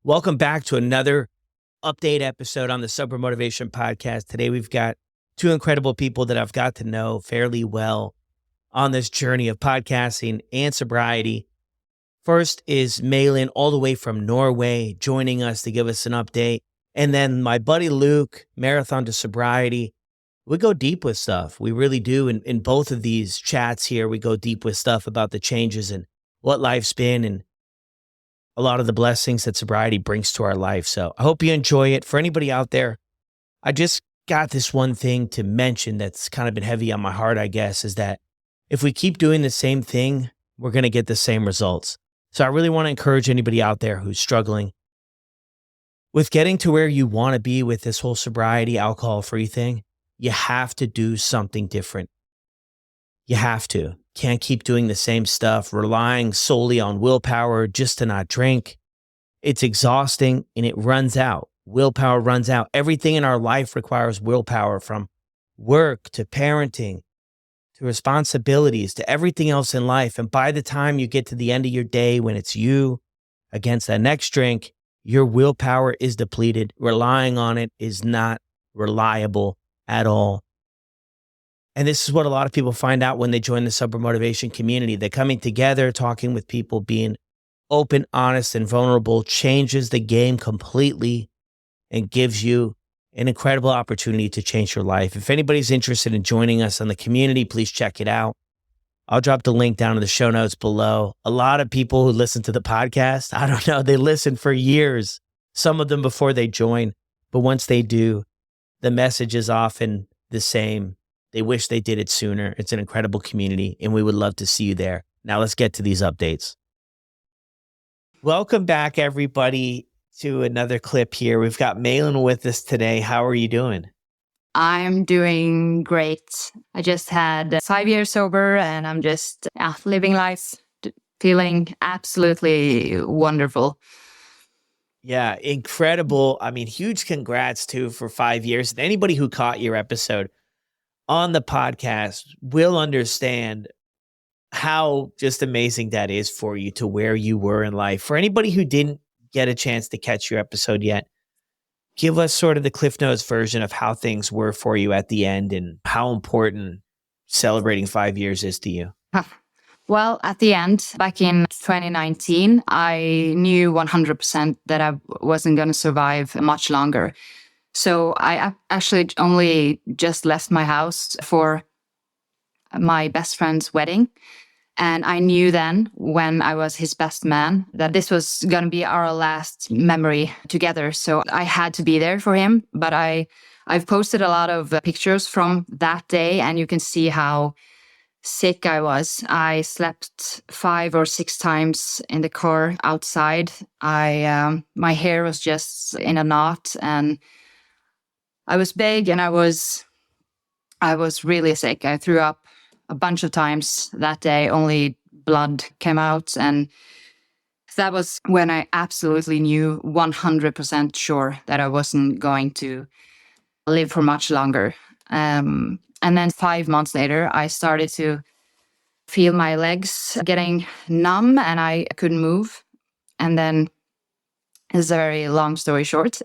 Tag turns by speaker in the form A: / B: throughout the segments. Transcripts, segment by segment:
A: Welcome back to another update episode on the Sober Motivation Podcast. Today, we've got two incredible people that I've got to know fairly well on this journey of podcasting and sobriety. First is Mailinn, all the way from Norway, joining us to give us an update. And then my buddy Luc, Marathon to Sobriety. We go deep with stuff. We really do. In both of these chats here, we go deep with stuff about the changes and what life's been and a lot of the blessings that sobriety brings to our life. So I hope you enjoy it. For anybody out there, I just got this one thing to mention that's kind of been heavy on my heart, I guess, is that if we keep doing the same thing, we're going to get the same results. So I really want to encourage anybody out there who's struggling with getting to where you want to be with this whole sobriety, alcohol-free thing. You have to do something different. You have to. Can't keep doing the same stuff, relying solely on willpower just to not drink. It's exhausting and it runs out. Willpower runs out. Everything in our life requires willpower, from work to parenting to responsibilities to everything else in life. And by the time you get to the end of your day, when it's you against that next drink, your willpower is depleted. Relying on it is not reliable at all. And this is what a lot of people find out when they join the Sober Motivation community. They're coming together, talking with people, being open, honest, and vulnerable changes the game completely and gives you an incredible opportunity to change your life. If anybody's interested in joining us on the community, please check it out. I'll drop the link down in the show notes below. A lot of people who listen to the podcast, I don't know, they listen for years, some of them before they join. But once they do, the message is often the same. They wish they did it sooner. It's an incredible community, and we would love to see you there. Now let's get to these updates. Welcome back, everybody, to another clip here. We've got Mailinn with us today. How are you doing?
B: I'm doing great. I just had 5 years sober, and I'm just living life, feeling absolutely wonderful.
A: Yeah, incredible. I mean, huge congrats, too, for 5 years. And anybody who caught your episode on the podcast will understand how just amazing that is for you to where you were in life. For anybody who didn't get a chance to catch your episode yet, give us sort of the Cliff Notes version of how things were for you at the end and how important celebrating 5 years is to you.
B: Well, at the end, back in 2019, I knew 100% that I wasn't going to survive much longer. So I actually only just left my house for my best friend's wedding. And I knew then, when I was his best man, that this was going to be our last memory together. So I had to be there for him. But I've posted a lot of pictures from that day, and you can see how sick I was. I slept 5 or 6 times in the car outside. My hair was just in a knot, and I was big, and I was really sick. I threw up a bunch of times that day. Only blood came out, and that was when I absolutely knew 100% sure that I wasn't going to live for much longer. And then 5 months later, I started to feel my legs getting numb, and I couldn't move. And then, it's a very long story short,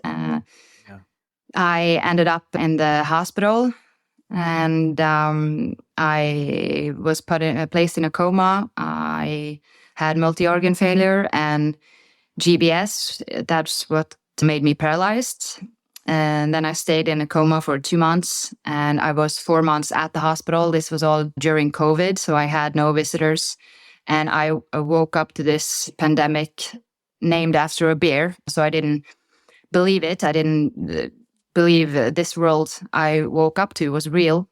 B: I ended up in the hospital, and I was placed in a coma. I had multi-organ failure and GBS. That's what made me paralyzed. And then I stayed in a coma for 2 months, and I was 4 months at the hospital. This was all during COVID, so I had no visitors. And I woke up to this pandemic named after a beer. So I didn't believe it. I didn't believe this world I woke up to was real.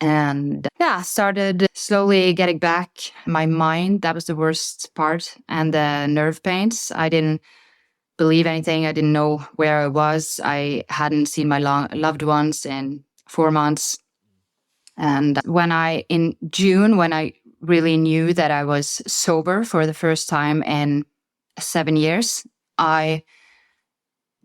B: And started slowly getting back my mind. That was the worst part. And the nerve pains. I didn't believe anything. I didn't know where I was. I hadn't seen my loved ones in 4 months. And in June, when I really knew that I was sober for the first time in 7 years, I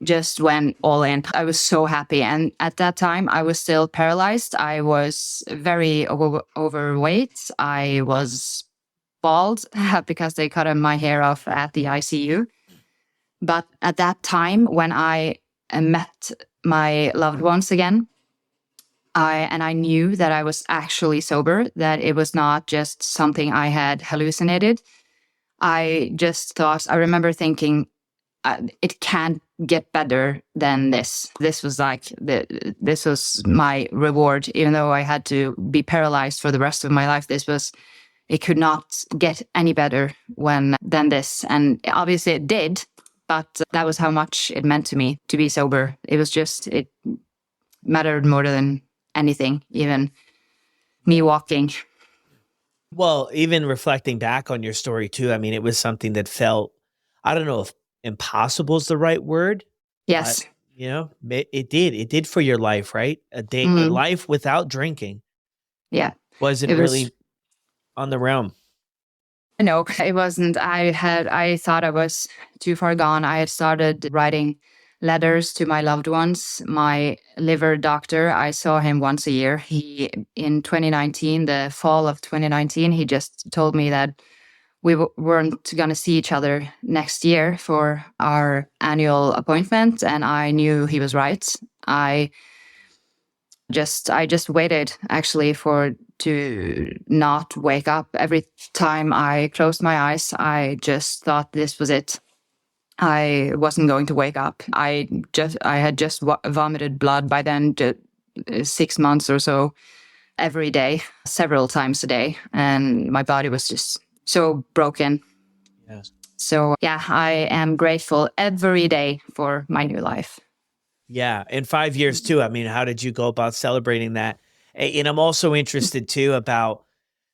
B: just went all in. I was so happy. And at that time, I was still paralyzed. I was very overweight. I was bald because they cut my hair off at the ICU. But at that time, when I met my loved ones again, I knew that I was actually sober, that it was not just something I had hallucinated. I just thought, I remember thinking, it can't get better than this. This was this was my reward, even though I had to be paralyzed for the rest of my life. It could not get any better than this. And obviously it did, but that was how much it meant to me to be sober. It mattered more than anything, even me walking.
A: Well, even reflecting back on your story too, I mean, it was something that felt, I don't know if impossible is the right word, but
B: Yes.
A: it did for your life, right? A
B: Mm,
A: life without drinking
B: yeah.
A: wasn't
B: It was,
A: really on the realm.
B: no, it wasn't. I thought I was too far gone. I had started writing letters to my loved ones. My liver doctor, I saw him once a year. In 2019, the fall of 2019, he just told me that we weren't going to see each other next year for our annual appointment. And I knew he was right. I just waited actually to not wake up. Every time I closed my eyes, I just thought this was it. I wasn't going to wake up. I had just vomited blood by then, 6 months or so, every day, several times a day, and my body was just so broken.
A: Yes.
B: So yeah, I am grateful every day for my new life.
A: Yeah. In 5 years too. I mean, how did you go about celebrating that? And I'm also interested too about,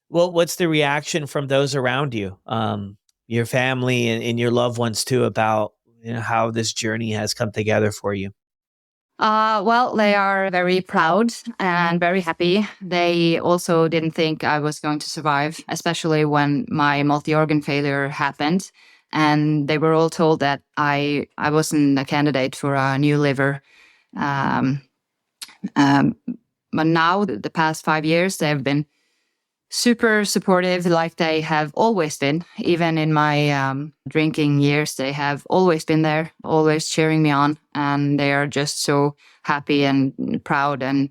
A: well, what's the reaction from those around you, your family and your loved ones too, about how this journey has come together for you?
B: Well, they are very proud and very happy. They also didn't think I was going to survive, especially when my multi-organ failure happened. And they were all told that I wasn't a candidate for a new liver. Um, um, but now, the past 5 years, they've been super supportive, like they have always been. Even in my drinking years, they have always been there, always cheering me on. And they are just so happy and proud. And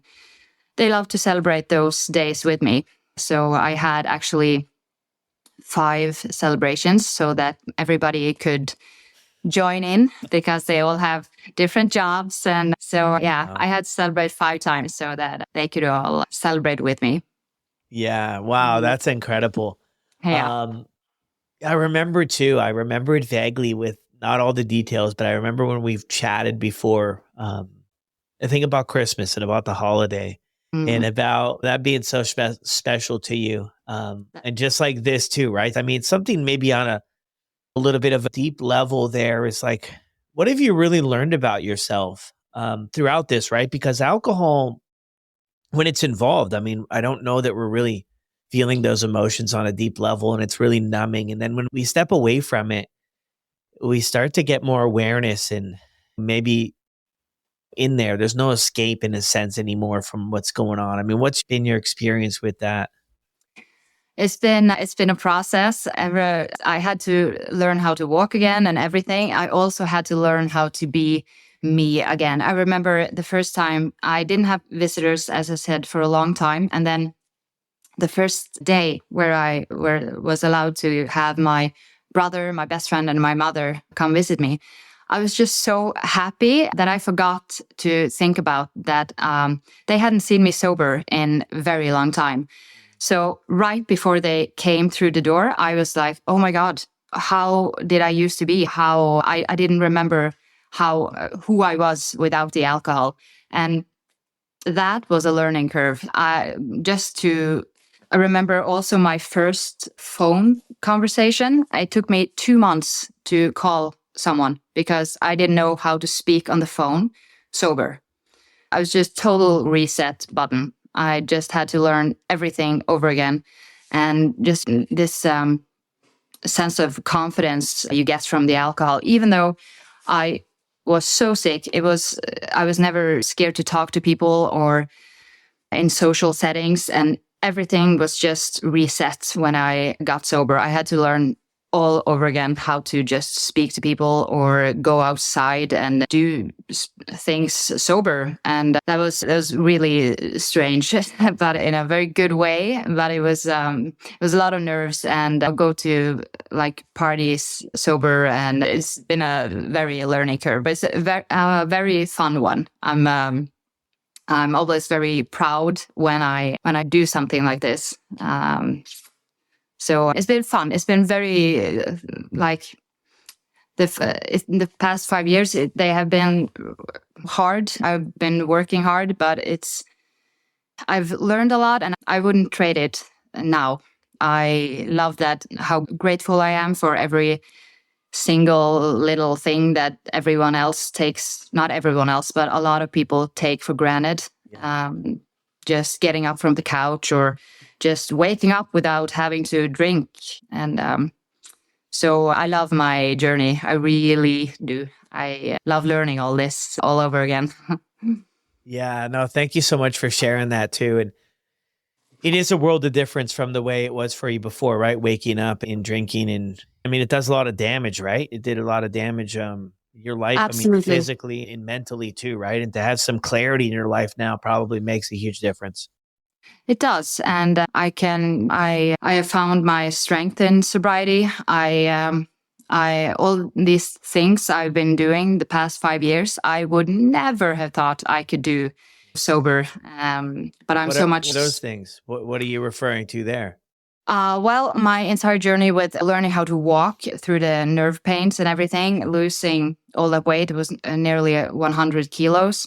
B: they love to celebrate those days with me. So I had actually 5 celebrations so that everybody could join in, because they all have different jobs. And so, yeah,
A: Wow.
B: I had to celebrate 5 times so that they could all celebrate with me.
A: Yeah. Wow. That's incredible.
B: Yeah.
A: Um, I remember too. I remember it vaguely with not all the details, but I remember when we've chatted before. I think about Christmas and about the holiday and
B: Mm.
A: about that being so special to you. And just like this too, right? I mean, something maybe on a little bit of a deep level there is like, what have you really learned about yourself throughout this, right? Because alcohol, when it's involved, I mean, I don't know that we're really feeling those emotions on a deep level and it's really numbing. And then when we step away from it, we start to get more awareness and maybe in there, there's no escape in a sense anymore from what's going on. I mean, what's been your experience with that?
B: It's been a process. I had to learn how to walk again and everything. I also had to learn how to be me again. I remember the first time I didn't have visitors, as I said, for a long time, and then the first day where I was allowed to have my brother, my best friend, and my mother come visit me, I was just so happy that I forgot to think about that. They hadn't seen me sober in a very long time. So right before they came through the door, I was like, oh my God, how did I used to be? How I didn't remember who I was without the alcohol. And that was a learning curve. I remember also my first phone conversation. It took me 2 months to call someone because I didn't know how to speak on the phone sober. I was just total reset button. I just had to learn everything over again. And just this sense of confidence you get from the alcohol, even though I was so sick, I was never scared to talk to people or in social settings, and everything was just reset when I got sober. I had to learn all over again how to just speak to people or go outside and do things sober. And that was really strange, but in a very good way. But it was a lot of nerves, and I'll go to like parties sober, and it's been a very learning curve, but it's a very fun one. I'm always very proud when I do something like this. So it's been fun. It's been very like in the past 5 years, they have been hard. I've been working hard, but I've learned a lot, and I wouldn't trade it now. I love that, how grateful I am for every single little thing that everyone else takes, not everyone else, but a lot of people take for granted. Just getting up from the couch or just waking up without having to drink. And so I love my journey. I really do. I love learning all this all over again.
A: Yeah, no, thank you so much for sharing that too. And it is a world of difference from the way it was for you before, right? Waking up and drinking. And I mean, it does a lot of damage, right? It did a lot of damage, your life,
B: Absolutely.
A: I mean, physically and mentally too, right? And to have some clarity in your life now probably makes a huge difference.
B: It does. And I have found my strength in sobriety. All these things I've been doing the past 5 years, I would never have thought I could do sober. But I'm so much.
A: What are those things? What are you referring to there?
B: Well, my entire journey with learning how to walk through the nerve pains and everything, losing all that weight, it was nearly 100 kilos.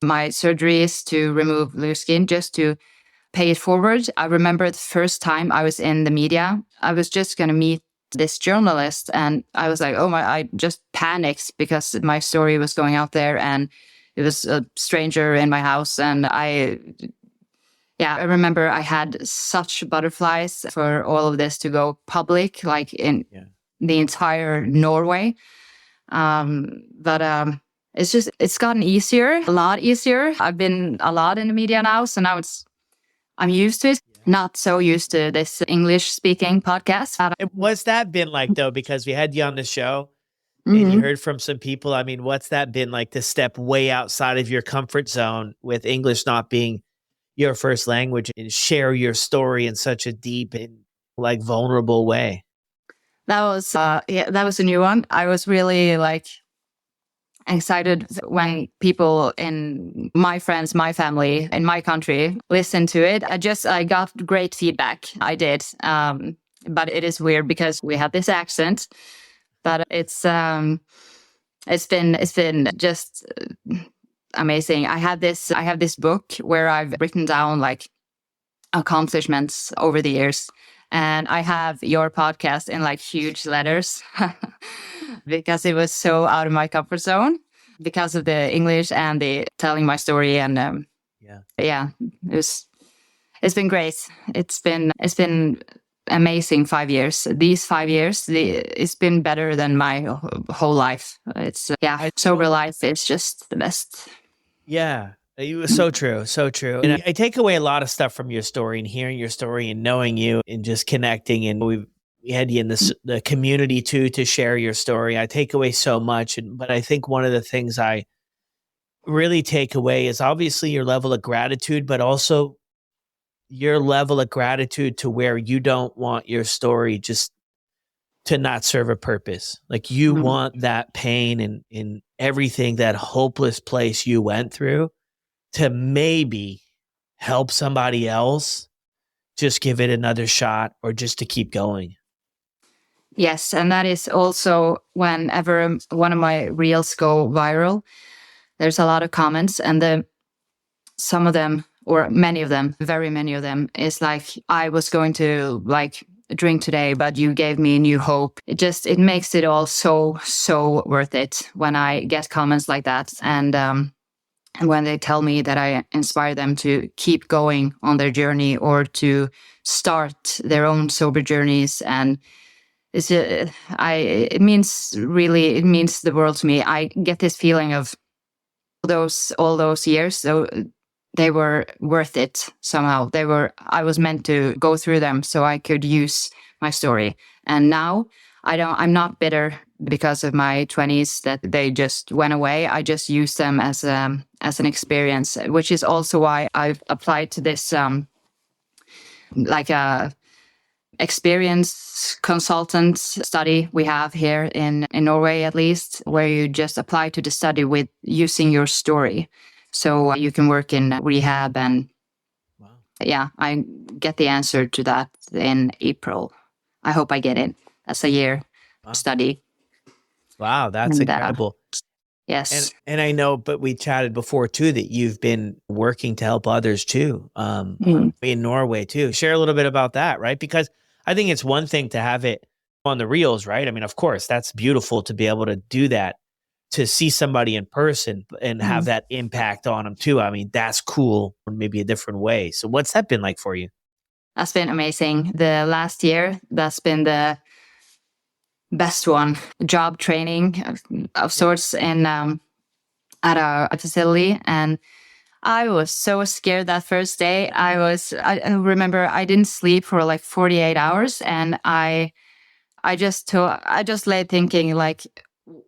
B: My surgeries to remove loose skin, just to pay it forward. I remember the first time I was in the media, I was just going to meet this journalist, and I was like, oh my, I just panicked because my story was going out there, and it was a stranger in my house. And I remember I had such butterflies for all of this to go public, like in the entire Norway. But it's gotten easier, a lot easier. I've been a lot in the media now, so now I'm used to it. Not so used to this English speaking podcast.
A: What's that been like though? Because we had you on the show and you heard from some people. I mean, what's that been like to step way outside of your comfort zone with English not being your first language and share your story in such a deep and like vulnerable way?
B: That was that was a new one. I was really like excited when people in my friends, my family, in my country listened to it. I got great feedback. I did. But it is weird because we have this accent, but it's been just amazing. I have this book where I've written down like accomplishments over the years. And I have your podcast in like huge letters because it was so out of my comfort zone because of the English and the telling my story. And it's been great. It's been amazing 5 years. These 5 years, it's been better than my whole life. Sober life is just the best.
A: Yeah. It was so true. So true. And I take away a lot of stuff from your story and hearing your story and knowing you and just connecting. And we had you in the community too, to share your story. I take away so much. But I think one of the things I really take away is obviously your level of gratitude, but also your level of gratitude to where you don't want your story just to not serve a purpose. Like you want that pain and in everything, that hopeless place you went through, to maybe help somebody else just give it another shot or just to keep going.
B: Yes, and that is also whenever one of my reels go viral, there's a lot of comments, and some of them, or many of them, very many of them, is like, I was going to like drink today, but you gave me new hope. It makes it all so worth it when I get comments like that. And when they tell me that I inspire them to keep going on their journey or to start their own sober journeys. And it means the world to me. I get this feeling of all those years. So they were worth it somehow. I was meant to go through them so I could use my story. And now I'm not bitter because of my 20s that they just went away. I just use them as an experience, which is also why I've applied to this like a experience consultant study we have here in Norway, at least, where you just apply to the study with using your story. So you can work in rehab and yeah, I get the answer to that in April. I hope I get it. That's a year study.
A: Wow, that's
B: And,
A: incredible.
B: Yes.
A: And I know, but we chatted before too, that you've been working to help others too, in Norway too. Share a little bit about that, right? Because I think it's one thing to have it on the reels, right? I mean, of course, that's beautiful to be able to do that, to see somebody in person and have that impact on them too. I mean, that's cool in maybe a different way. So what's that been like for you?
B: That's been amazing. The last year, that's been the best one. Job training of sorts in at a facility, and I was so scared that first day. I remember I didn't sleep for like 48 hours, and I just lay thinking like,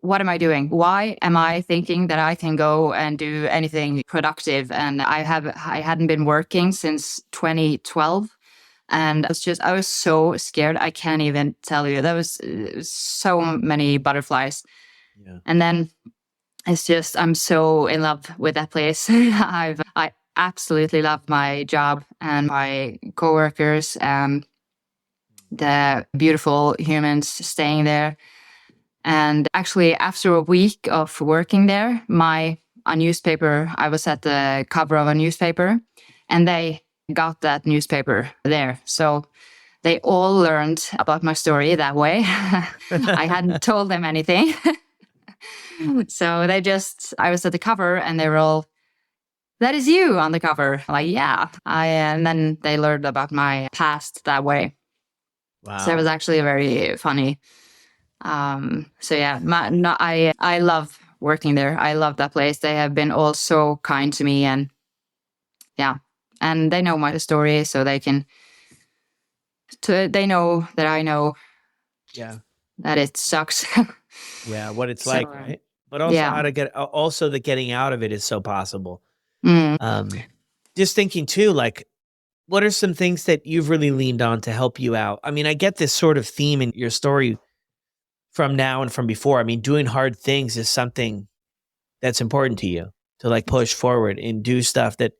B: what am I doing? Why am I thinking that I can go and do anything productive? And I hadn't been working since 2012. And I was so scared. I can't even tell you. There was so many butterflies.
A: Yeah.
B: And then it's just, I'm so in love with that place. I absolutely love my job and my coworkers and the beautiful humans staying there. And actually, after a week of working there, a newspaper, I was at the cover of a newspaper, and they got that newspaper there. So they all learned about my story that way. I hadn't told them anything. So I was at the cover, and they were all, "That is you on the cover." I'm like, yeah. And then they learned about my past that way.
A: Wow.
B: So it was actually very funny. So yeah, I love working there. I love that place. They have been all so kind to me, and yeah, and they know my story, so they know that I know that it sucks.
A: Yeah, what it's
B: So,
A: like, right? But also how to also the getting out of it is so possible. Just thinking too, like, what are some things that you've really leaned on to help you out? I mean, I get this sort of theme in your story from now and from before. I mean, doing hard things is something that's important to you, to like push forward and do stuff that,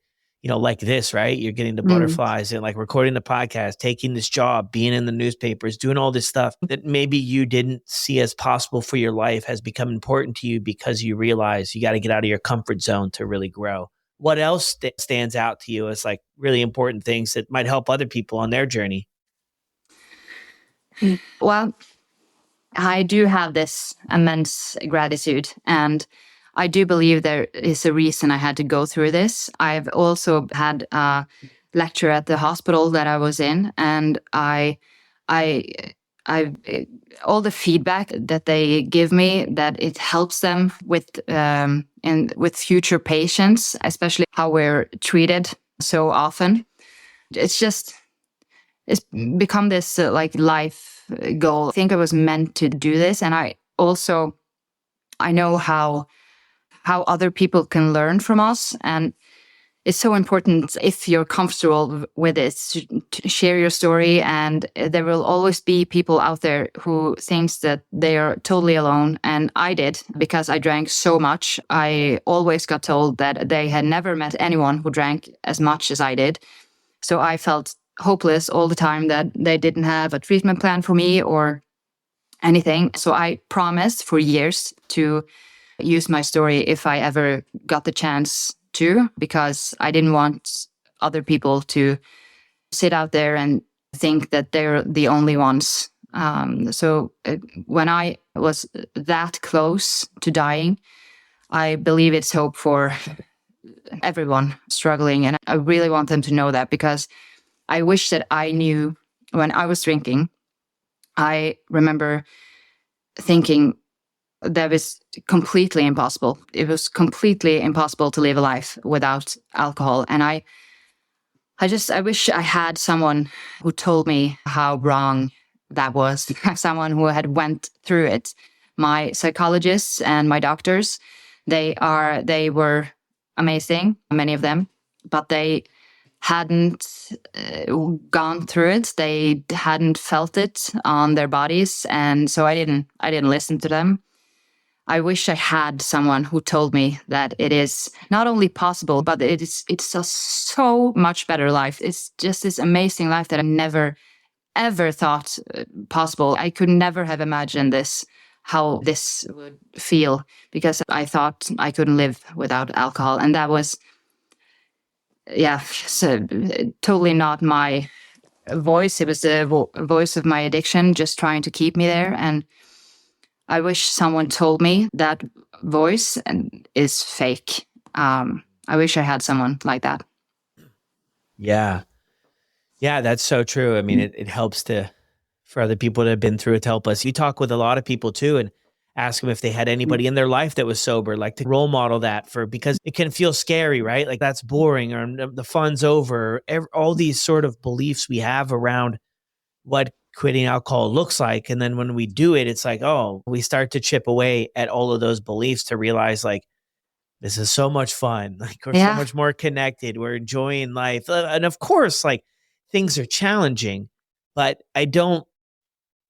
A: like this, right? You're getting the butterflies and like recording the podcast, taking this job, being in the newspapers, doing all this stuff that maybe you didn't see as possible for your life has become important to you because you realize you got to get out of your comfort zone to really grow. What else stands out to you as like really important things that might help other people on their journey?
B: Well, I do have this immense gratitude, and I do believe there is a reason I had to go through this. I've also had a lecture at the hospital that I was in, and I all the feedback that they give me, that it helps them with with future patients, especially how we're treated so often. It's become this like life goal. I think I was meant to do this, and I know how other people can learn from us, and it's so important, if you're comfortable with it, to share your story. And there will always be people out there who thinks that they are totally alone, and I did, because I drank so much. I always got told that they had never met anyone who drank as much as I did. So I felt hopeless all the time, that they didn't have a treatment plan for me or anything. So I promised for years to use my story if I ever got the chance to, because I didn't want other people to sit out there and think that they're the only ones. So when I was that close to dying, I believe it's hope for everyone struggling. And I really want them to know that, because I wish that I knew when I was drinking. I remember thinking that was completely impossible. It was completely impossible to live a life without alcohol. And I wish I had someone who told me how wrong that was someone who had went through it. My psychologists and my doctors, they were amazing, many of them, but they hadn't gone through it. They hadn't felt it on their bodies, and so I didn't listen to them. I wish I had someone who told me that it is not only possible, but it's a so much better life. It's just this amazing life that I never ever thought possible. I could never have imagined this, how this would feel, because I thought I couldn't live without alcohol, and that was, yeah, so totally not my voice. It was the voice of my addiction just trying to keep me there. And I wish someone told me that voice is fake. I wish I had someone like that.
A: Yeah. Yeah, that's so true. I mean, it helps for other people that have been through it to help us. You talk with a lot of people too and ask them if they had anybody in their life that was sober, like to role model that because it can feel scary, right? Like that's boring or the fun's over. All these sort of beliefs we have around what quitting alcohol looks like. And then when we do it, it's like, oh, we start to chip away at all of those beliefs to realize like, this is so much fun. Like we're so much more connected. We're enjoying life. And of course, like things are challenging, but I don't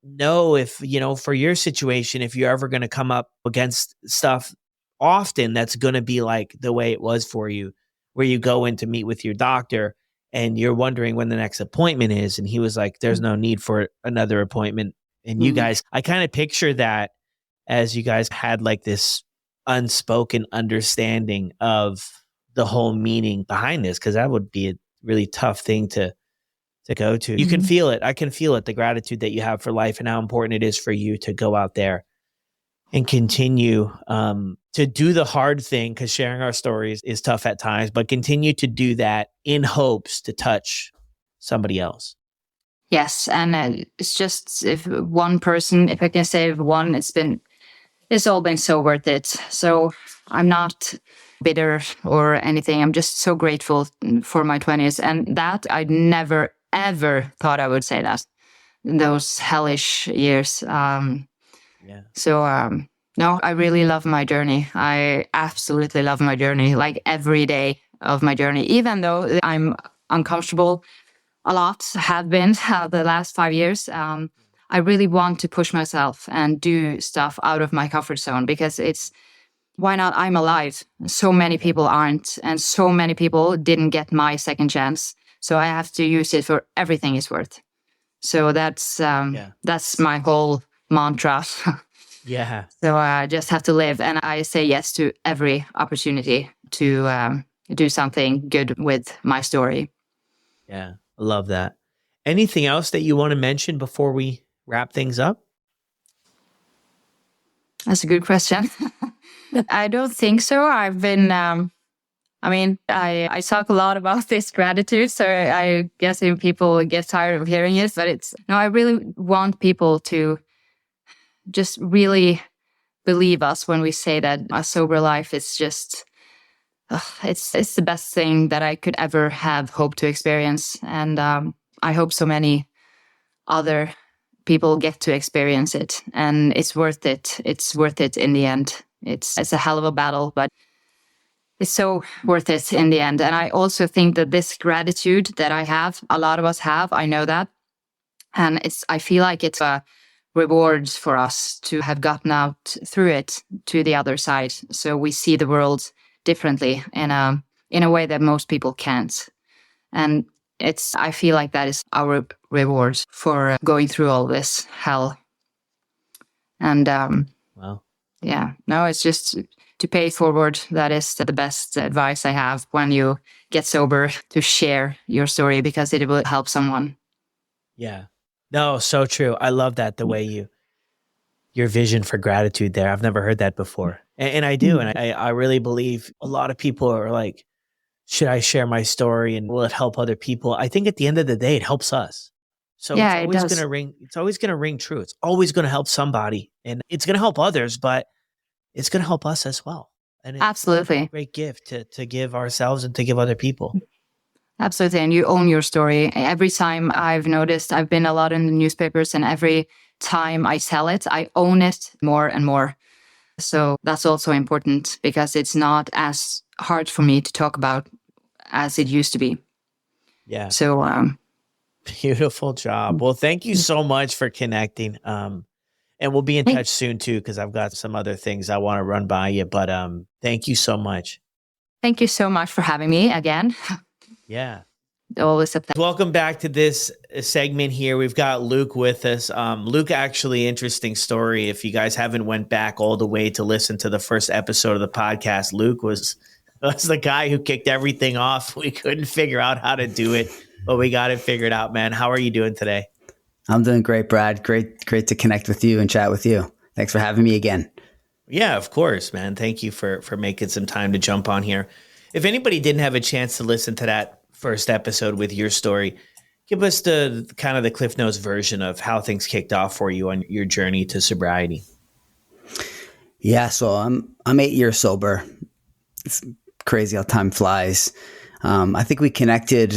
A: know if, for your situation, if you're ever going to come up against stuff often that's going to be like the way it was for you, where you go in to meet with your doctor and you're wondering when the next appointment is. And he was like, there's no need for another appointment. And you guys, I kind of picture that as you guys had like this unspoken understanding of the whole meaning behind this, because that would be a really tough thing to go to. You can feel it. I can feel it, the gratitude that you have for life and how important it is for you to go out there and continue to do the hard thing, because sharing our stories is tough at times, but continue to do that in hopes to touch somebody else.
B: Yes. And it's just, if one person, if I can save one, it's all been so worth it. So I'm not bitter or anything. I'm just so grateful for my 20s. And that I never, ever thought I would say that in those hellish years. So, no, I really love my journey. I absolutely love my journey, like every day of my journey, even though I'm uncomfortable a lot, have been the last 5 years. I really want to push myself and do stuff out of my comfort zone, because why not? I'm alive. So many people aren't, and so many people didn't get my second chance. So I have to use it for everything it's worth. So that's my whole mantra.
A: Yeah.
B: So I just have to live, and I say yes to every opportunity to do something good with my story.
A: Yeah, I love that. Anything else that you want to mention before we wrap things up?
B: That's a good question. I don't think so. I've been, I talk a lot about this gratitude, so I guess if people get tired of hearing it, but I really want people to just really believe us when we say that a sober life is just, it's the best thing that I could ever have hoped to experience. And I hope so many other people get to experience it, and it's worth it. It's worth it in the end. It's a hell of a battle, but it's so worth it in the end. And I also think that this gratitude that I have, a lot of us have, I know that. And I feel like it's a reward for us to have gotten out through it to the other side. So we see the world differently in a way that most people can't. And I feel like that is our reward for going through all this hell. And
A: wow.
B: Yeah, no, it's just to pay it forward. That is the best advice I have when you get sober, to share your story, because it will help someone.
A: Yeah. No, so true. I love that, the way your vision for gratitude there. I've never heard that before. And I do. And I really believe a lot of people are like, should I share my story and will it help other people? I think at the end of the day, it helps us. So
B: yeah,
A: it's always going to ring true. It's always going to help somebody, and it's going to help others, but it's going to help us as well. And it's
B: absolutely
A: a great gift to give ourselves and to give other people.
B: Absolutely. And you own your story. Every time I've noticed, I've been a lot in the newspapers, and every time I tell it, I own it more and more. So that's also important because it's not as hard for me to talk about as it used to be.
A: Yeah.
B: So,
A: Beautiful job. Well, thank you so much for connecting. And we'll be in
B: hey,
A: touch soon too, because I've got some other things I want to run by you. But thank you so much.
B: thank you so much for having me again.
A: Yeah.
B: Always a pleasure.
A: Welcome back to this segment here. We've got Luc with us. Luc, actually, interesting story. If you guys haven't went back all the way to listen to the first episode of the podcast, Luc was the guy who kicked everything off. We couldn't figure out how to do it, but we got it figured out, man. How are you doing today?
C: I'm doing great, Brad. Great to connect with you and chat with you. Thanks for having me again.
A: Yeah, of course, man. Thank you for making some time to jump on here. If anybody didn't have a chance to listen to that first episode with your story, give us the kind of the Cliff Notes version of how things kicked off for you on your journey to sobriety.
C: Yeah, so I'm 8 years sober. It's crazy how time flies. I think we connected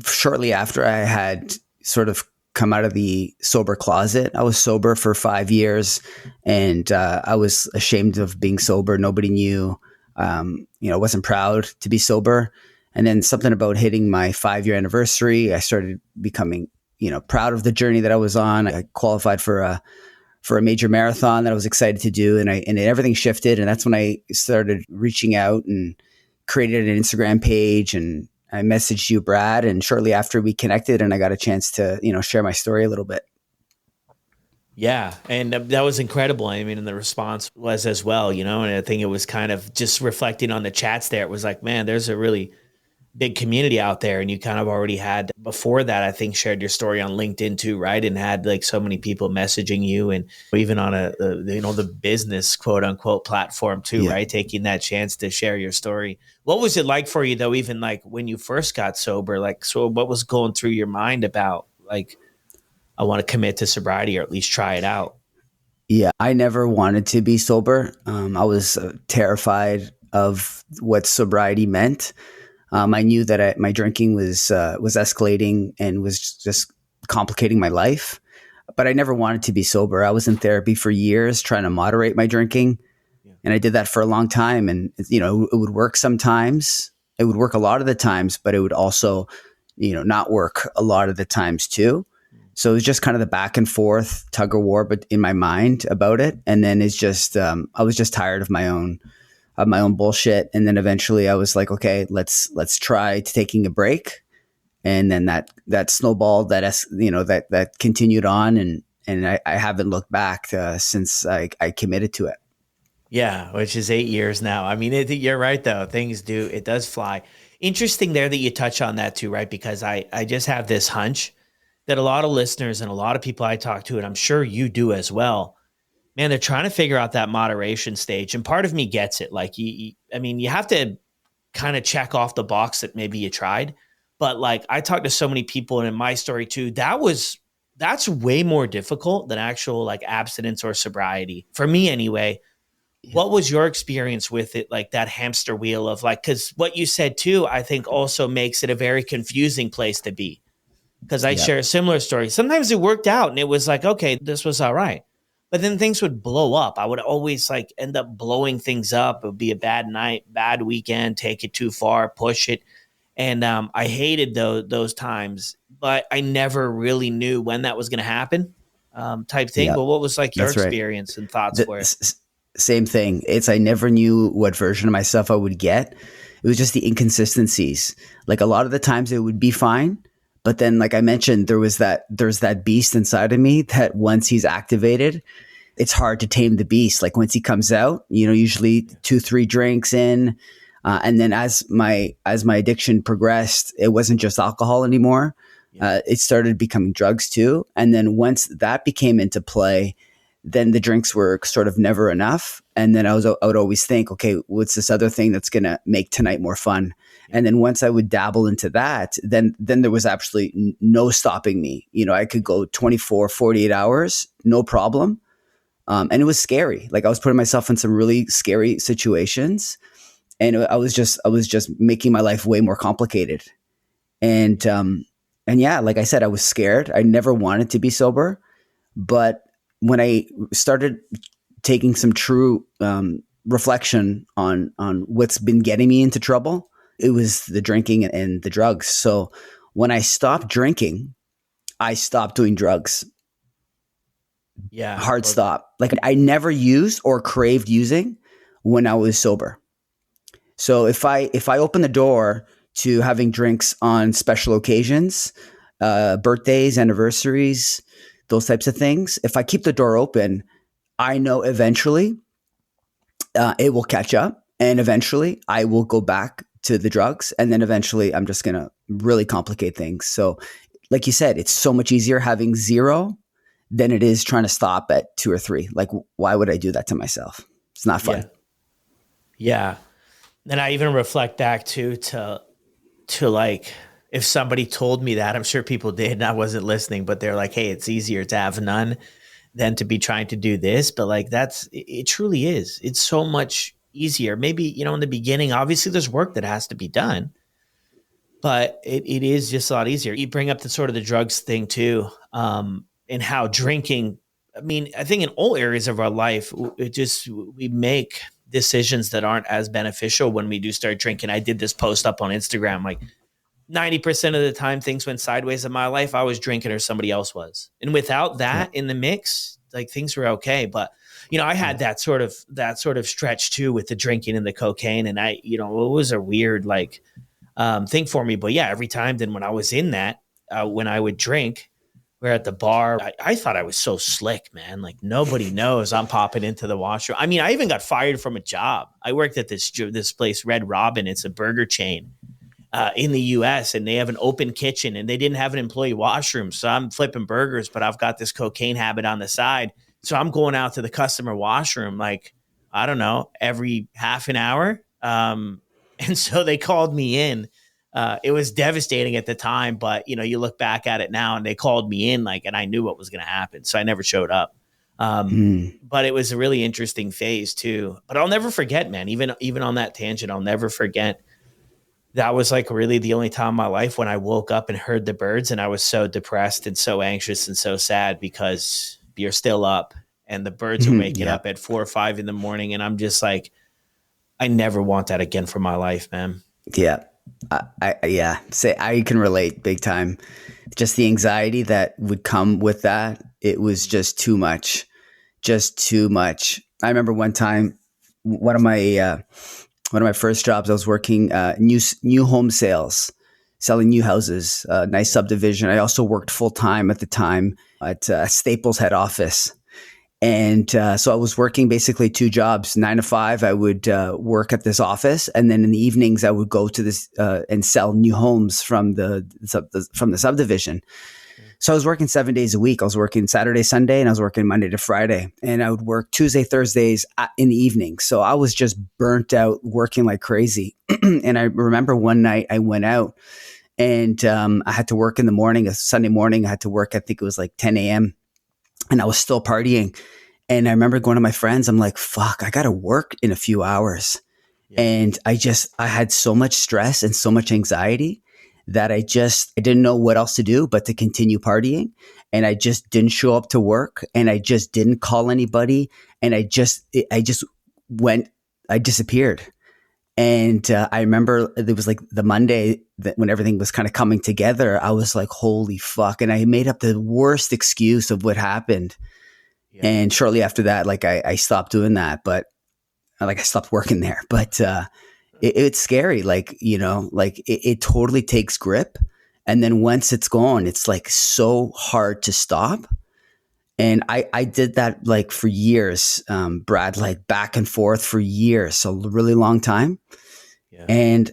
C: shortly after I had sort of come out of the sober closet. I was sober for 5 years, and I was ashamed of being sober. Nobody knew. I wasn't proud to be sober. And then something about hitting my 5-year anniversary, I started becoming, proud of the journey that I was on. I qualified for a major marathon that I was excited to do, and everything shifted. And that's when I started reaching out and created an Instagram page, and I messaged you, Brad, and shortly after we connected, and I got a chance to, share my story a little bit.
A: Yeah. And that was incredible. I mean, and the response was as well, and I think it was kind of just reflecting on the chats there. It was like, man, there's a really big community out there. And you kind of already had before that, I think, shared your story on LinkedIn too, right? And had like so many people messaging you, and even on the business quote unquote platform too, right? Taking that chance to share your story. What was it like for you though, even like when you first got sober? Like, so what was going through your mind about like, I want to commit to sobriety or at least try it out?
C: Yeah, I never wanted to be sober. I was terrified of what sobriety meant. I knew that my drinking was escalating and was just complicating my life, but I never wanted to be sober. I was in therapy for years trying to moderate my drinking, and I did that for a long time. And it would work sometimes. It would work a lot of the times, but it would also, not work a lot of the times too. So it was just kind of the back and forth tug of war, but in my mind about it. And then it's just I was just tired of my own bullshit. And then eventually I was like, okay, let's try taking a break. And then that snowballed, that continued on, and I haven't looked back since I committed to it.
A: Yeah, which is 8 years now. I mean, you're right though. It does fly. Interesting there that you touch on that too, right? Because I just have this hunch that a lot of listeners and a lot of people I talk to, and I'm sure you do as well, man, they're trying to figure out that moderation stage. And part of me gets it. Like, you have to kind of check off the box that maybe you tried. But like, I talked to so many people, and in my story too, that's way more difficult than actual like abstinence or sobriety. For me anyway. Yeah. What was your experience with it? Like that hamster wheel of like, because what you said too, I think also makes it a very confusing place to be. Because I share a similar story. Sometimes it worked out and it was like, okay, this was all right. But then things would blow up. I would always like end up blowing things up. It would be a bad night, bad weekend, take it too far, push it. And I hated those times, but I never really knew when that was going to happen type thing.
C: Yep.
A: But what was like your
C: That's right.
A: experience and thoughts for it?
C: Same thing. I never knew what version of myself I would get. It was just the inconsistencies. Like a lot of the times it would be fine. But then, like I mentioned, there's that beast inside of me that once he's activated, it's hard to tame the beast. Like once he comes out, usually 2-3 drinks in. And then as my addiction progressed, it wasn't just alcohol anymore. It started becoming drugs too. And then once that became into play, then the drinks were sort of never enough. And then I would always think, okay, what's this other thing that's going to make tonight more fun? And then once I would dabble into that, then there was absolutely no stopping me. I could go 24, 48 hours, no problem. And it was scary. Like I was putting myself in some really scary situations, and I was just making my life way more complicated. And yeah, like I said, I was scared. I never wanted to be sober. But when I started taking some true reflection on what's been getting me into trouble, it was the drinking and the drugs. So when I stopped drinking, I stopped doing drugs.
A: Yeah.
C: Hard stop. Like I never used or craved using when I was sober. So if I open the door to having drinks on special occasions, birthdays, anniversaries, those types of things, if I keep the door open, I know eventually it will catch up, and eventually I will go back to the drugs, and then eventually I'm just going to really complicate things. So like you said, it's so much easier having 0 than it is trying to stop at 2 or 3. Like, why would I do that to myself? It's not fun.
A: Yeah. And I even reflect back to like, if somebody told me that, I'm sure people did and I wasn't listening, but they're like, hey, it's easier to have none than to be trying to do this. But like, it truly is. It's so much easier. Maybe, in the beginning, obviously there's work that has to be done, but it is just a lot easier. You bring up the sort of the drugs thing too, and how drinking, I mean, I think in all areas of our life, we make decisions that aren't as beneficial when we do start drinking. I did this post up on Instagram, like 90% of the time things went sideways in my life, I was drinking or somebody else was. And without that in the mix, like things were okay. But, I had that sort of stretch too with the drinking and the cocaine. And it was a weird thing for me. But yeah, every time then when I was in that, when I would drink, we're at the bar. I thought I was so slick, man. Like nobody knows I'm popping into the washroom. I mean, I even got fired from a job. I worked at this place, Red Robin. It's a burger chain in the US, and they have an open kitchen, and they didn't have an employee washroom. So I'm flipping burgers, but I've got this cocaine habit on the side. So I'm going out to the customer washroom, like, I don't know, every half an hour. And so they called me in. It was devastating at the time, but you look back at it now and they called me in and I knew what was going to happen. So I never showed up. But it was a really interesting phase too, but I'll never forget, man, even on that tangent, I'll never forget. That was like really the only time in my life when I woke up and heard the birds, and I was so depressed and so anxious and so sad because you're still up and the birds are waking up at 4 or 5 in the morning. And I'm just like, I never want that again for my life, man.
C: Yeah. I can relate big time. Just the anxiety that would come with that. It was just too much. I remember one time, one of my first jobs, I was working new home sales, selling new houses, nice subdivision. I also worked full time at the time at Staples head office. And so I was working basically 2 jobs, 9 to 5. I would work at this office, and then in the evenings I would go to this and sell new homes from the subdivision. So I was working 7 days a week. I was working Saturday, Sunday, and I was working Monday to Friday. And I would work Tuesday, Thursdays in the evening. So I was just burnt out working like crazy. And I remember one night I went out and I had to work in the morning, a Sunday morning. I had to work, I think it was like 10 a.m. and I was still partying. And I remember going to my friends. I'm like, fuck, I got to work in a few hours. Yeah. And I had so much stress and so much anxiety that I didn't know what else to do but to continue partying. And I just didn't show up to work, and I just didn't call anybody. And I disappeared. And I remember it was like the Monday that when everything was kind of coming together, I was like, holy fuck. And I made up the worst excuse of what happened. Yeah. And shortly after that, I stopped doing that, but I stopped working there. But it's scary. It totally takes grip. And then once it's gone, it's like so hard to stop. And I did that for years, Brad, back and forth for years, so a really long time. Yeah. And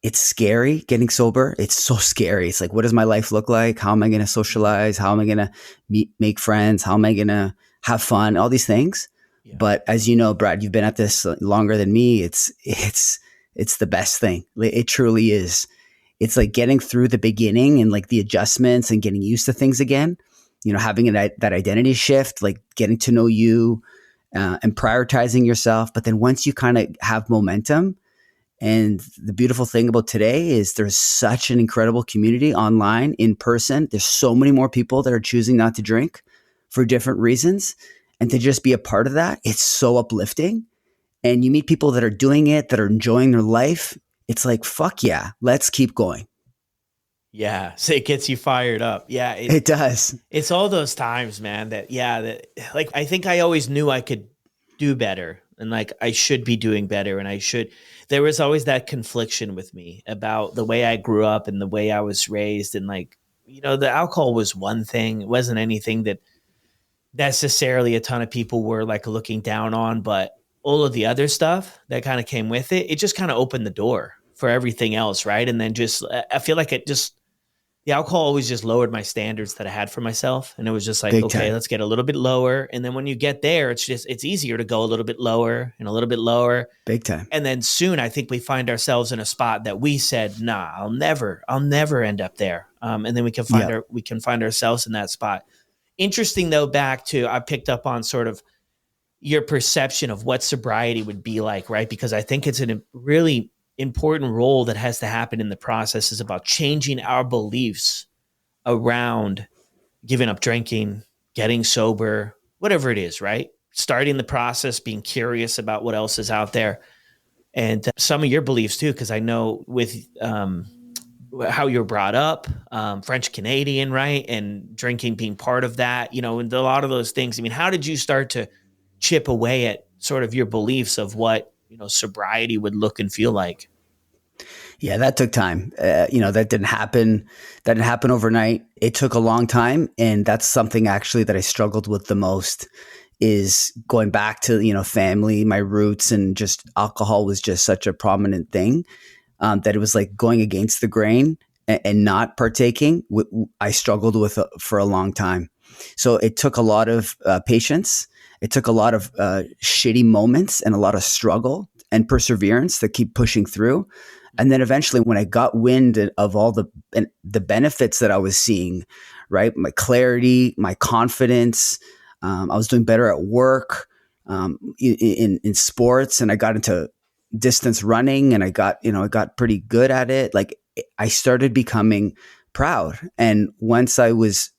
C: it's scary getting sober. It's so scary. It's like, what does my life look like? How am I going to socialize? How am I going to make friends? How am I going to have fun? All these things. Yeah. But as you know, Brad, you've been at this longer than me. It's the best thing. It truly is. It's like getting through the beginning and the adjustments and getting used to things again. Having that identity shift, getting to know you and prioritizing yourself. But then once you kind of have momentum, And the beautiful thing about today is there's such an incredible community online, in person. There's so many more people that are choosing not to drink for different reasons. And to just be a part of that, it's so uplifting. And you meet people that are doing it, that are enjoying their life. It's like, fuck yeah, let's keep going.
A: Yeah. So it gets you fired up. Yeah.
C: It does.
A: It's all those times, man, that like I think I always knew I could do better and like I should be doing better and there was always that confliction with me about the way I grew up and the way I was raised. And like, the alcohol was one thing. It wasn't anything that necessarily a ton of people were like looking down on, but all of the other stuff that kind of came with it, it just kind of opened the door for everything else. Right. And then I feel like the alcohol always just lowered my standards that I had for myself. And it was just like,
C: Big
A: okay,
C: time.
A: let's get a little bit lower. And then when you get there, it's easier to go a little bit lower and a little bit lower.
C: Big time.
A: And then soon I think we find ourselves in a spot that we said, nah, I'll never end up there. And then we can find ourselves in that spot. Interesting though, I picked up on sort of your perception of what sobriety would be like, right? Because I think it's a really important role that has to happen in the process is about changing our beliefs around giving up drinking, getting sober, whatever it is, right? Starting the process, being curious about what else is out there. And some of your beliefs too, because I know with how you're brought up, French Canadian, right? And drinking being part of that, and a lot of those things. I mean, how did you start to chip away at sort of your beliefs of what, sobriety would look and feel like?
C: Yeah, that took time. That didn't happen. That didn't happen overnight. It took a long time. And that's something actually that I struggled with the most is going back to, family, my roots, and just alcohol was just such a prominent thing that it was like going against the grain and not partaking. I struggled with for a long time. So it took a lot of patience. It took a lot of shitty moments and a lot of struggle and perseverance to keep pushing through. And then eventually when I got wind of all the benefits that I was seeing, right? My clarity, my confidence, I was doing better at work, in sports, and I got into distance running and I got pretty good at it. Like I started becoming proud. And once I was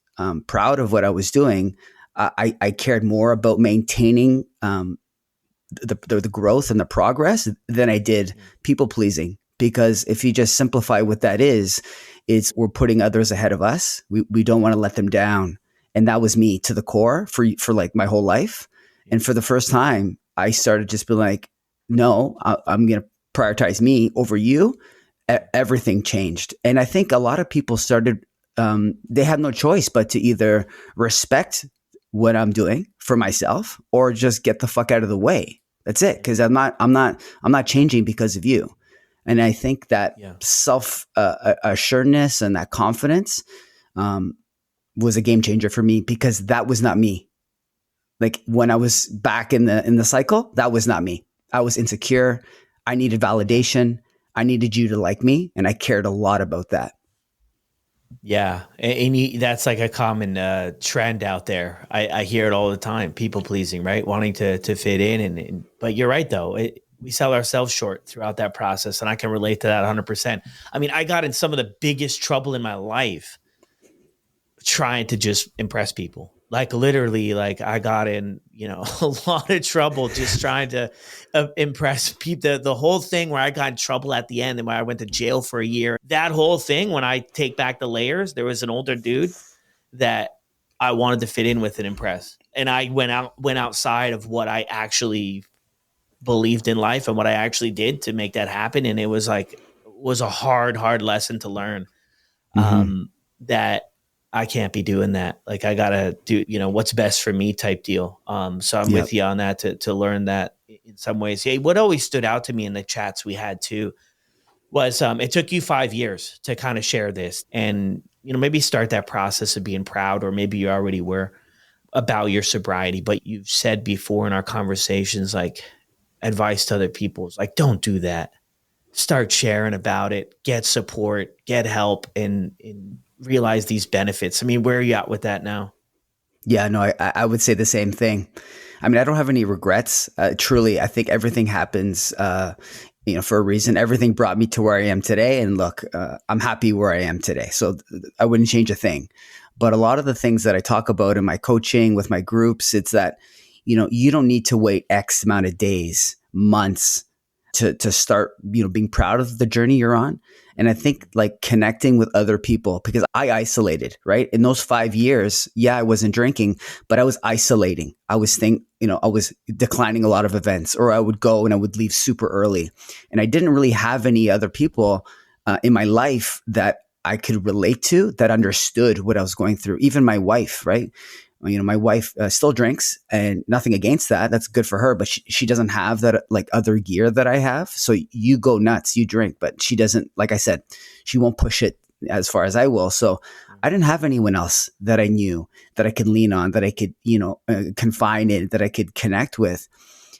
C: proud of what I was doing, I cared more about maintaining the growth and the progress than I did people pleasing. Because if you just simplify what that is, it's we're putting others ahead of us. We don't want to let them down. And that was me to the core for like my whole life. And for the first time, I started just being like, no, I'm going to prioritize me over you. Everything changed. And I think a lot of people started, they had no choice but to either respect what I'm doing for myself or just get the fuck out of the way. That's it. Cause I'm not changing because of you. And I think that self assuredness and that confidence was a game changer for me because that was not me. Like when I was back in the cycle, that was not me. I was insecure. I needed validation. I needed you to like me. And I cared a lot about that.
A: Yeah. And that's like a common trend out there. I hear it all the time. People pleasing, right? Wanting to fit in. But you're right, though. We sell ourselves short throughout that process. And I can relate to that 100%. I mean, I got in some of the biggest trouble in my life trying to just impress people. Like literally, like I got in, a lot of trouble just trying to impress people. The whole thing where I got in trouble at the end and where I went to jail for a year, that whole thing, when I take back the layers, there was an older dude that I wanted to fit in with and impress. And I went outside of what I actually believed in life and what I actually did to make that happen. And it was a hard lesson to learn. That I can't be doing that. Like I gotta do, what's best for me type deal. So I'm with you on that to learn that in some ways. Yeah. What always stood out to me in the chats we had too was it took you 5 years to kind of share this and, maybe start that process of being proud, or maybe you already were about your sobriety, but you've said before in our conversations, like advice to other people is like, don't do that. Start sharing about it, get support, get help, and realize these benefits. I mean, where are you at with that now?
C: Yeah, no, I would say the same thing. I mean, I don't have any regrets. Truly, I think everything happens, for a reason. Everything brought me to where I am today. And look, I'm happy where I am today. So I wouldn't change a thing. But a lot of the things that I talk about in my coaching with my groups, it's that, you don't need to wait X amount of days, months to start, being proud of the journey you're on. And I think like connecting with other people, because I isolated, right? In those 5 years, I wasn't drinking, but I was isolating. I was I was declining a lot of events, or I would go and I would leave super early. And I didn't really have any other people in my life that I could relate to, that understood what I was going through. Even my wife, right? My wife still drinks, and nothing against that. That's good for her, but she doesn't have that like other gear that I have. So you go nuts, you drink, but she doesn't, like I said, she won't push it as far as I will. So I didn't have anyone else that I knew that I could lean on, that I could, confine in, that I could connect with.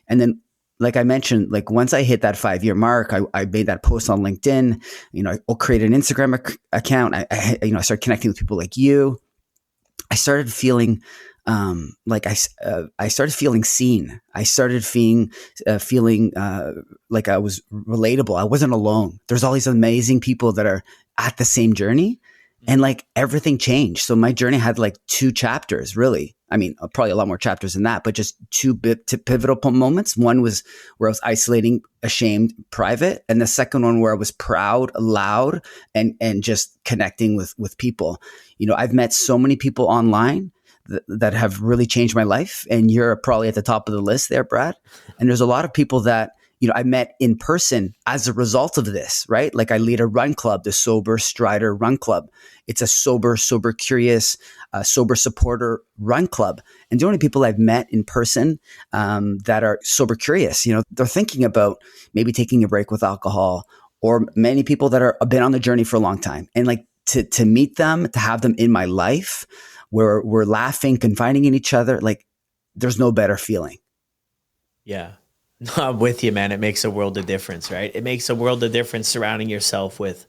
C: And then, like I mentioned, like once I hit that 5-year mark, I made that post on LinkedIn, I'll create an Instagram account. I started connecting with people like you. I started feeling I started feeling seen. I started feeling like I was relatable. I wasn't alone. There's all these amazing people that are at the same journey, and like everything changed. So my journey had like 2 chapters, really. I mean, probably a lot more chapters than that, but just 2 pivotal moments. One was where I was isolating, ashamed, private, and the second one where I was proud, loud, and just connecting with people. I've met so many people online that have really changed my life, and you're probably at the top of the list there, Brad. And there's a lot of people that I met in person as a result of this, right? Like I lead a run club, the Sober Strider Run Club. It's a sober curious, sober supporter run club. And the only people I've met in person that are sober curious, they're thinking about maybe taking a break with alcohol, or many people that are been on the journey for a long time. And like to meet them, to have them in my life, where we're laughing, confiding in each other, like there's no better feeling.
A: Yeah. No, I'm with you, man. It makes a world of difference, right? It makes a world of difference surrounding yourself with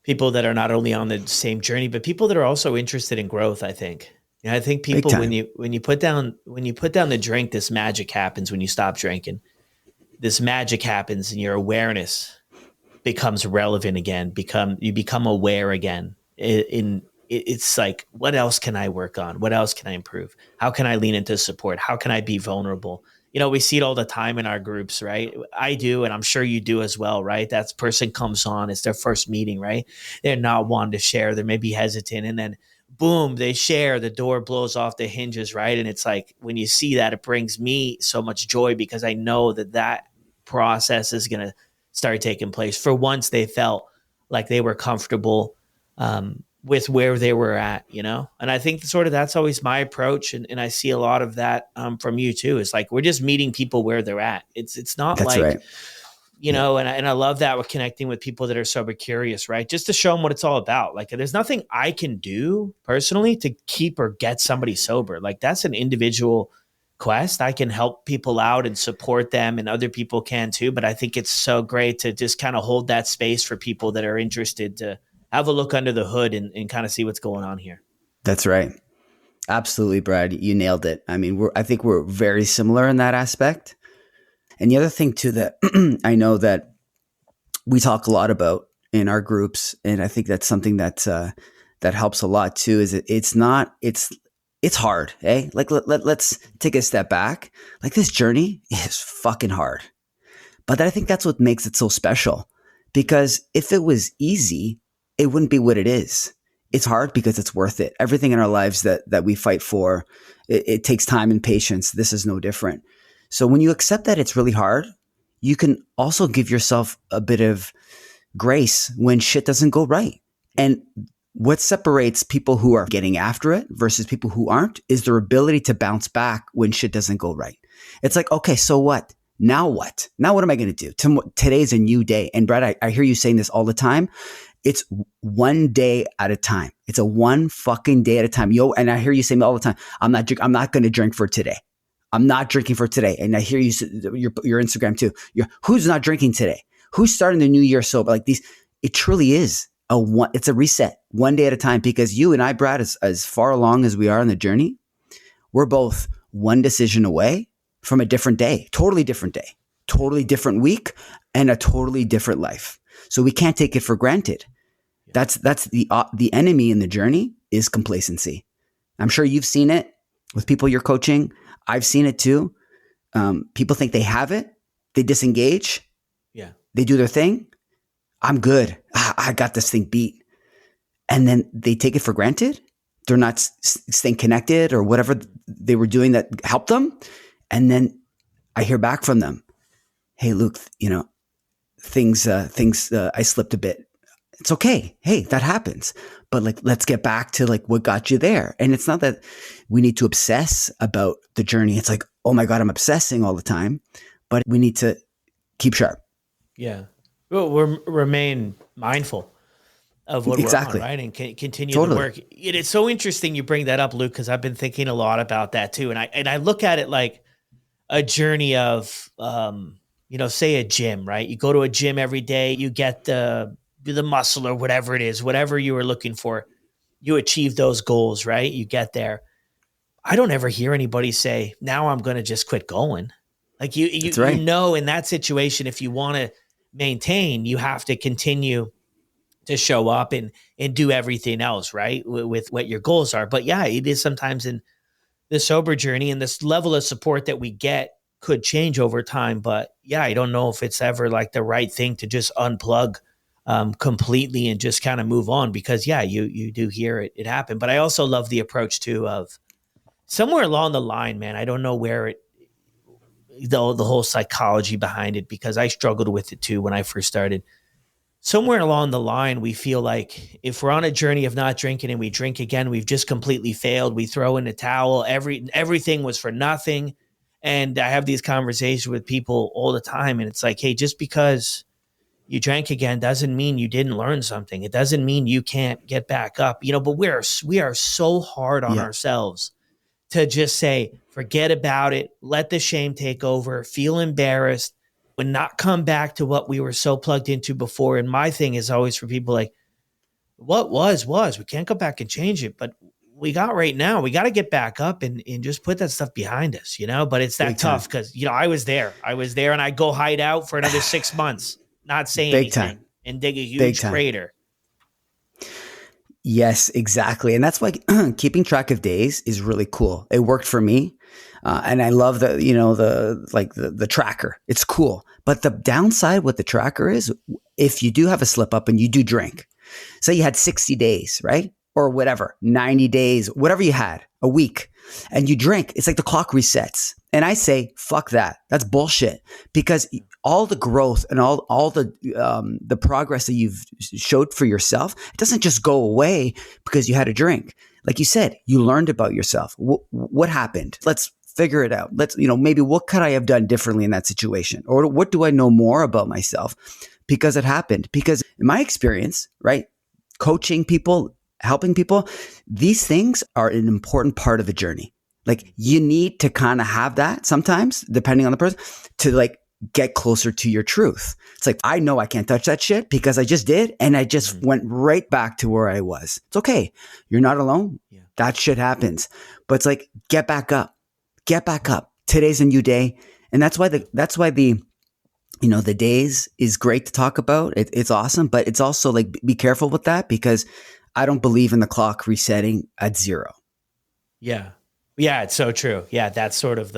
A: people that are not only on the same journey, but people that are also interested in growth. I think. I think people when you put down the drink, this magic happens when you stop drinking. This magic happens, and your awareness becomes relevant again. You become aware again. It's like, what else can I work on? What else can I improve? How can I lean into support? How can I be vulnerable? We see it all the time in our groups, right? I do, and I'm sure you do as well, right? That person comes on, it's their first meeting, right? They're not wanting to share, they're maybe hesitant, and then boom, they share, the door blows off the hinges, right? And it's like, when you see that, it brings me so much joy, because I know that process is going to start taking place. For once, they felt like they were comfortable with where they were at, and I think sort of that's always my approach. And I see a lot of that from you too. It's like, we're just meeting people where they're at. It's not that's like, right. And I love that we're connecting with people that are sober curious, right? Just to show them what it's all about. Like, there's nothing I can do personally to keep or get somebody sober. Like, that's an individual quest. I can help people out and support them, and other people can too. But I think it's so great to just kind of hold that space for people that are interested to have a look under the hood and kind of see what's going on here.
C: That's right. Absolutely, Brad. You nailed it. I mean, I think we're very similar in that aspect. And the other thing too, that I know that we talk a lot about in our groups, and I think that's something that helps a lot too, is it's hard, eh? Like let's take a step back. Like, this journey is fucking hard. But I think that's what makes it so special, because if it was easy, it wouldn't be what it is. It's hard because it's worth it. Everything in our lives that we fight for, it takes time and patience. This is no different. So when you accept that it's really hard, you can also give yourself a bit of grace when shit doesn't go right. And what separates people who are getting after it versus people who aren't is their ability to bounce back when shit doesn't go right. It's like, okay, so what? Now what? Now what am I going to do? Today's a new day. And Brad, I hear you saying this all the time. It's one day at a time. It's a one fucking day at a time. And I hear you saying all the time, I'm not going to drink for today. I'm not drinking for today. And I hear you, your Instagram too. Who's not drinking today? Who's starting the new year sober? Like these, it truly is it's a reset, one day at a time, because you and I, Brad, as far along as we are on the journey, we're both one decision away from a different day, totally different week, and a totally different life. So we can't take it for granted. That's the enemy in the journey is complacency. I'm sure you've seen it with people you're coaching. I've seen it too. People think they have it. They disengage.
A: Yeah.
C: They do their thing. I'm good. I got this thing beat. And then they take it for granted. They're not staying connected or whatever they were doing that helped them. And then I hear back from them. Hey, Luc, things, I slipped a bit. It's okay. Hey, that happens. But like, let's get back to like what got you there. And it's not that we need to obsess about the journey. It's like, oh my God, I'm obsessing all the time, but we need to keep sharp.
A: Yeah. Well, remain mindful of what we're on, right? And continue to work. It's so interesting you bring that up, Luc, because I've been thinking a lot about that too. And I look at it like a journey of, say a gym, right? You go to a gym every day, you get the muscle or whatever it is, whatever you were looking for, you achieve those goals, right? You get there. I don't ever hear anybody say, now I'm going to just quit going. Like you in that situation, if you want to maintain, you have to continue to show up and do everything else, right? With what your goals are. But yeah, it is sometimes in the sober journey, and this level of support that we get could change over time. But yeah, I don't know if it's ever like the right thing to just unplug completely and just kind of move on, because yeah, you do hear it happen. But I also love the approach too of somewhere along the line, man, I don't know where the whole psychology behind it, because I struggled with it too when I first started. Somewhere along the line, we feel like if we're on a journey of not drinking and we drink again, we've just completely failed. We throw in the towel. Everything was for nothing. And I have these conversations with people all the time. And it's like, hey, just because you drank again doesn't mean you didn't learn something. It doesn't mean you can't get back up, but we are so hard on ourselves to just say, forget about it. Let the shame take over, feel embarrassed, and not come back to what we were so plugged into before. And my thing is always for people like, what was, we can't go back and change it, but we got right now, we got to get back up and just put that stuff behind us, but it's that tough because, I was there and I go hide out for another 6 months, not say anything and dig a huge crater.
C: Yes, exactly. And that's why keeping track of days is really cool. It worked for me. And I love the tracker. It's cool. But the downside with the tracker is if you do have a slip up and you do drink, say you had 60 days, right? Or whatever, 90 days, whatever you had, a week, and you drink, it's like the clock resets. And I say, fuck that. That's bullshit. Because all the growth and all the progress that you've showed for yourself, it doesn't just go away because you had a drink. Like you said, you learned about yourself. What happened? Let's figure it out. Let's, maybe what could I have done differently in that situation? Or what do I know more about myself because it happened? Because in my experience, right, coaching people, helping people, these things are an important part of the journey. Like you need to kind of have that sometimes, depending on the person, to like get closer to your truth. It's like, I know I can't touch that shit because I just did. And I just went right back to where I was. It's okay. You're not alone. Yeah. That shit happens. But it's like, get back up. Today's a new day. And that's why the days is great to talk about. It's awesome. But it's also like, be careful with that because I don't believe in the clock resetting at 0.
A: Yeah. Yeah. It's so true. Yeah. That's sort of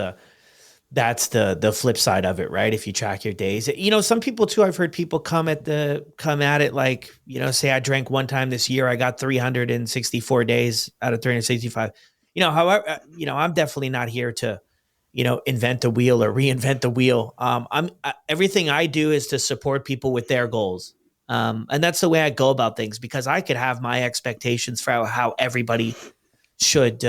A: that's the flip side of it, right? If you track your days, some people too, I've heard people come at it like, say I drank one time this year, I got 364 days out of 365. However, I'm definitely not here to, invent the wheel or reinvent the wheel. Everything I do is to support people with their goals. And that's the way I go about things, because I could have my expectations for how everybody should,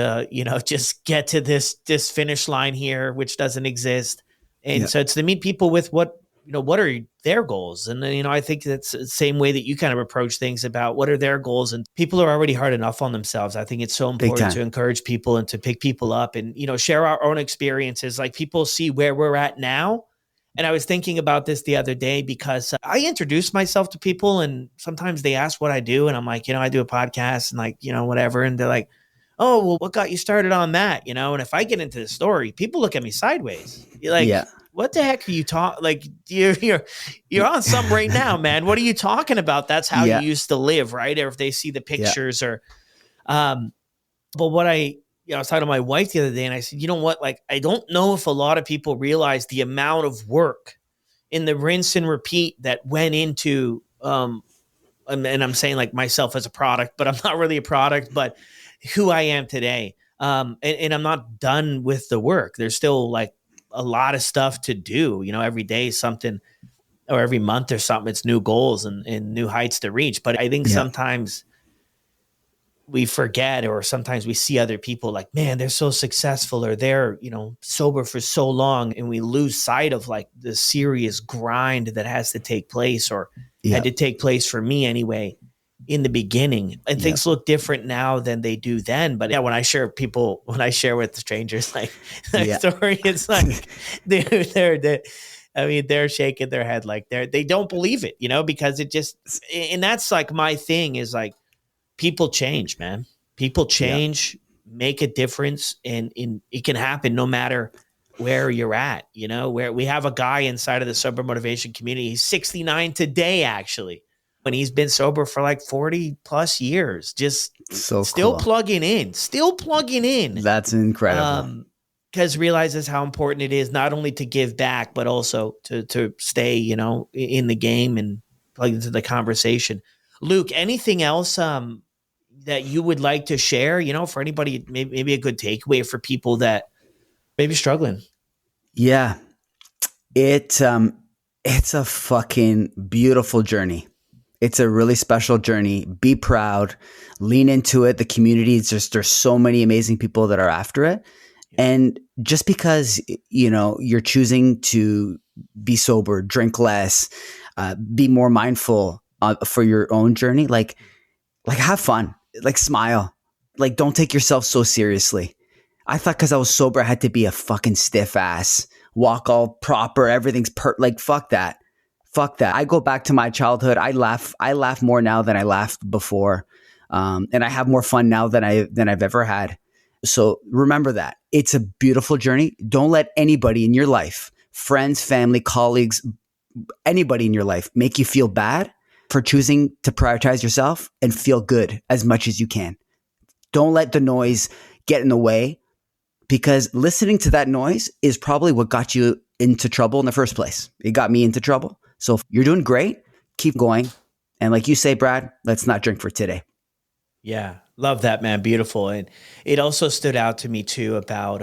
A: just get to this finish line here, which doesn't exist. And so it's to meet people with what are their goals. And then, I think that's the same way that you kind of approach things about what are their goals, and people are already hard enough on themselves. I think it's so important to encourage people and to pick people up and, share our own experiences. Like people see where we're at now. And I was thinking about this the other day because I introduce myself to people and sometimes they ask what I do. And I'm like, I do a podcast and like, whatever. And they're like, oh, well, what got you started on that? And if I get into the story, people look at me sideways. You're like,
C: Yeah.
A: what the heck are you talking? Like you're on something right now, man. What are you talking about? That's how you used to live, right? Or if they see the pictures or, but what I was talking to my wife the other day and I said, you know what? Like, I don't know if a lot of people realize the amount of work in the rinse and repeat that went into, and I'm saying like myself as a product, but I'm not really a product, but who I am today. And I'm not done with the work. There's still like a lot of stuff to do, every day something, or every month or something, it's new goals and new heights to reach. But I think sometimes we forget, or sometimes we see other people like, man, they're so successful, or they're, sober for so long. And we lose sight of like the serious grind that has to take place, or had to take place for me anyway, in the beginning. And things look different now than they do then. But when I share with strangers, like that story, it's like, they're shaking their head. Like they don't believe it, because it just, and that's like my thing is like, people change, man. People change, make a difference. And it can happen no matter where you're at, where we have a guy inside of the sober motivation community. He's 69 today, actually. And he's been sober for like 40 plus years, just still plugging in.
C: That's incredible.
A: Because realizes how important it is not only to give back, but also to stay, in the game and plug into the conversation. Luc, anything else that you would like to share, for anybody, maybe a good takeaway for people that maybe struggling?
C: Yeah. It's a fucking beautiful journey. It's a really special journey. Be proud, lean into it. The community is just, there's so many amazing people that are after it. And just because, you're choosing to be sober, drink less, be more mindful for your own journey, like have fun, like smile, like don't take yourself so seriously. I thought because I was sober, I had to be a fucking stiff ass, walk all proper, everything's like, fuck that. I go back to my childhood. I laugh more now than I laughed before. And I have more fun now than I've ever had. So remember that. It's a beautiful journey. Don't let anybody in your life, friends, family, colleagues, anybody in your life make you feel bad for choosing to prioritize yourself and feel good as much as you can. Don't let the noise get in the way, because listening to that noise is probably what got you into trouble in the first place. It got me into trouble. So if you're doing great, keep going. And like you say, Brad, let's not drink for today.
A: Yeah. Love that, man. Beautiful. And it also stood out to me too about,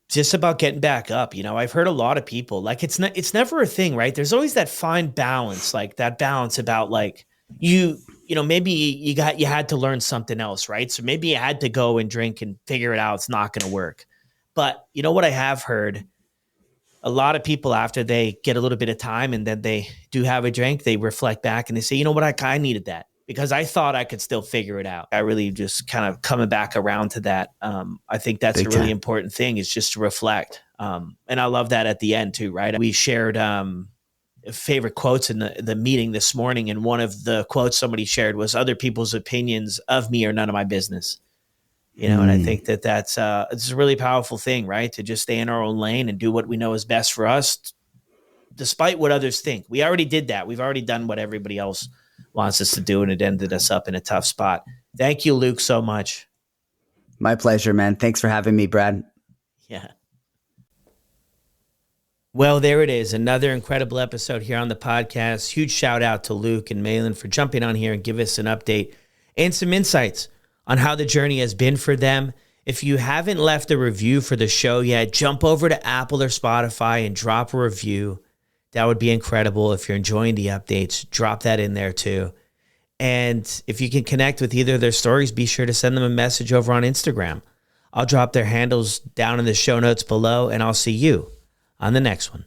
A: just about getting back up. I've heard a lot of people like, it's never a thing, right? There's always that fine balance, like that balance about like maybe you had to learn something else, right? So maybe you had to go and drink and figure it out. It's not going to work. But you know what I have heard? A lot of people, after they get a little bit of time and then they do have a drink, they reflect back and they say, you know what? I needed that because I thought I could still figure it out. I really just kind of coming back around to that. I think that's a really important thing, is just to reflect. And I love that at the end too, right? We shared favorite quotes in the meeting this morning. And one of the quotes somebody shared was, other people's opinions of me are none of my business. And I think that's it's a really powerful thing, right? To just stay in our own lane and do what we know is best for us, despite what others think. We already did that. We've already done what everybody else wants us to do, and it ended us up in a tough spot. Thank you, Luc, so much.
C: My pleasure, man. Thanks for having me, Brad.
A: Yeah. Well, there it is. Another incredible episode here on the podcast. Huge shout out to Luc and Mailinn for jumping on here and give us an update and some insights on how the journey has been for them. If you haven't left a review for the show yet, jump over to Apple or Spotify and drop a review. That would be incredible. If you're enjoying the updates, drop that in there too. And if you can connect with either of their stories, be sure to send them a message over on Instagram. I'll drop their handles down in the show notes below, and I'll see you on the next one.